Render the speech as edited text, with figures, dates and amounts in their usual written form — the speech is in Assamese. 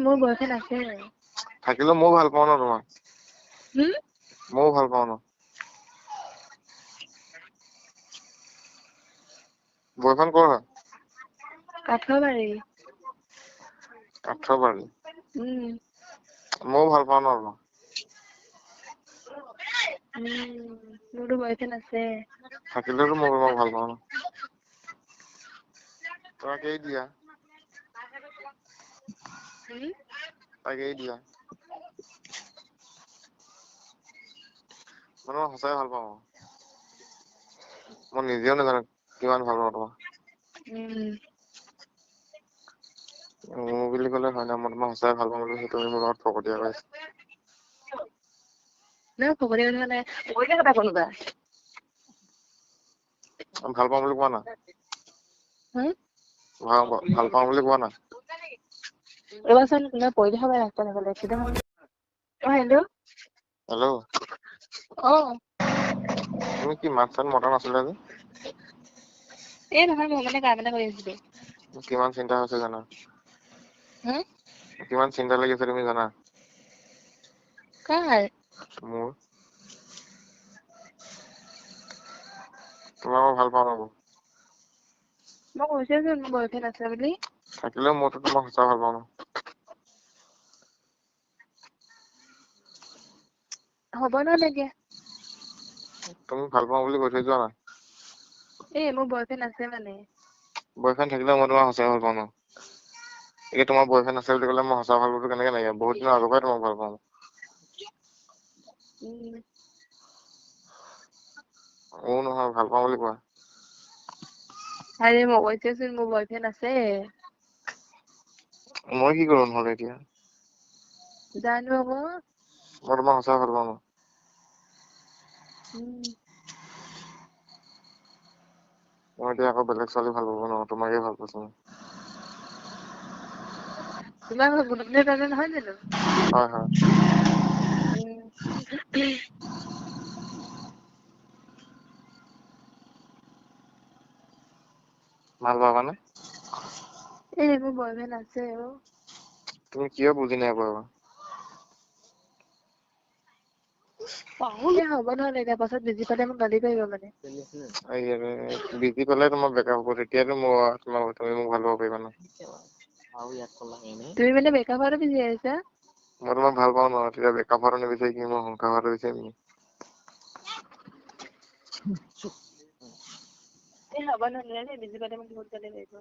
মোৰ বয়ফ্ৰেণ্ড আছে। থাকিলেও ময়ো ভাল পাওঁ ন তোমাক। ময়ো ভাল পাওঁ ন। বয়ফ্ৰেণ্ড ক'ৰ হয়? কাঠৰবাৰী। কাঠৰবাৰী। ময়ো ভাল পাওঁ ন তোমাক। মোৰতো বয়ফ্ৰেণ্ড আছে। থাকিলেতো মই তোমাক ভাল পাওঁ ন। তোমাক এৰি দিয়া। তাক এৰি দিয়া। মই তোমাক সঁচাই ভাল পাওঁ। মই নিজেও নাজানো কিমান ভাল পাওঁ তোমাক। মোৰ বুলি ক'লে হয় না, মই তোমাক সঁচাই ভাল পাওঁ বুলি তুমি মোৰ লগত ফকতীয়া কৈছা। ফকতীয়া কথা নাই, ফকতীয়া কথা কোনোবা। ভাল পাওঁ বুলি কোৱা না। ভাল পাওঁ বুলি কোৱা না। ৰবাচোন কোনোবা পৰি দেখা পাই ৰাস্তাত সেইফালে। হেল্ল'। হেল্ল'। তুমি কি মাত-চাত মতা নাছিলা যে? নহয় মই মানে কাম এটা কৰি আছিলো। কিমান চিন্তা হৈছে জানা? কিমান চিন্তা লাগিছে তুমি জানা? কাৰ? মোৰ। তোমাক মই ভাল পাওঁ ন। মই কৈছোৱেচোন মোৰ বয়ফ্ৰেণ্ড আছে বুলি। থাকিলেও মইতো তোমাক সঁচা ভাল পাওঁ ন। হ'ব নহ'লে এতিয়া। তুমি ভাল পাওঁ বুলি কৈ থৈ যোৱা না। মোৰ বয়ফ্ৰেণ্ড আছে মানে। বয়ফ্ৰেণ্ড থাকিলেও মই তোমাক সঁচাই ভাল পাওঁ ন। এতিয়া তোমাৰ বয়ফ্ৰেণ্ড আছে বুলি ক'লে মই সঁচা ভাল পাওঁটো কেনেকে নাহিব, বহুত দিনৰ আগৰ পৰাই তোমাক ভাল পাওঁ। নহয় ভাল পাওঁ বুলি কোৱা। আৰে মই কৈছোৱেচোন মোৰ বয়ফ্ৰেণ্ড আছে। মই কি কৰো নহ'লে এতিয়া? জানো আকৌ। মই তোমাক সঁচাই ভাল পাওঁ ন। মই এতিয়া আকৌ বেলেগ ছোৱালী ভাল পাব নোৱাৰো, তোমাকে ভাল পাইছো মই। তোমাৰ ঘৰ বুলবুলি চাইডে নহয় জানো? হয় হয়। ভাল পাবানে? মোৰ বয়ফ্ৰেণ্ড আছে অ। তুমি কিয় বুজি নাই পোৱা বা? হ'ব নহ'লে এতিয়া, পাছত বুজি পালে মোক গালি পাৰিব মানে। বিজি পালে তোমাৰ বেকআপ হ'ব, তেতিয়াতো তুমি মোক ভাল পাব পাৰিবা ন। তুমি মানে বেকআপ হোৱাটো বিচাৰিছা? মই তোমাক ভাল পাওঁ ন, তেতিয়া বেকআপ হোৱাটো নিবিচাৰি কি মই সংসাৰ হোৱাটো বিচাৰিম নেকি? হ'ব নহ'লে, বুজি পালে মোক বহুত গালি পাৰিব।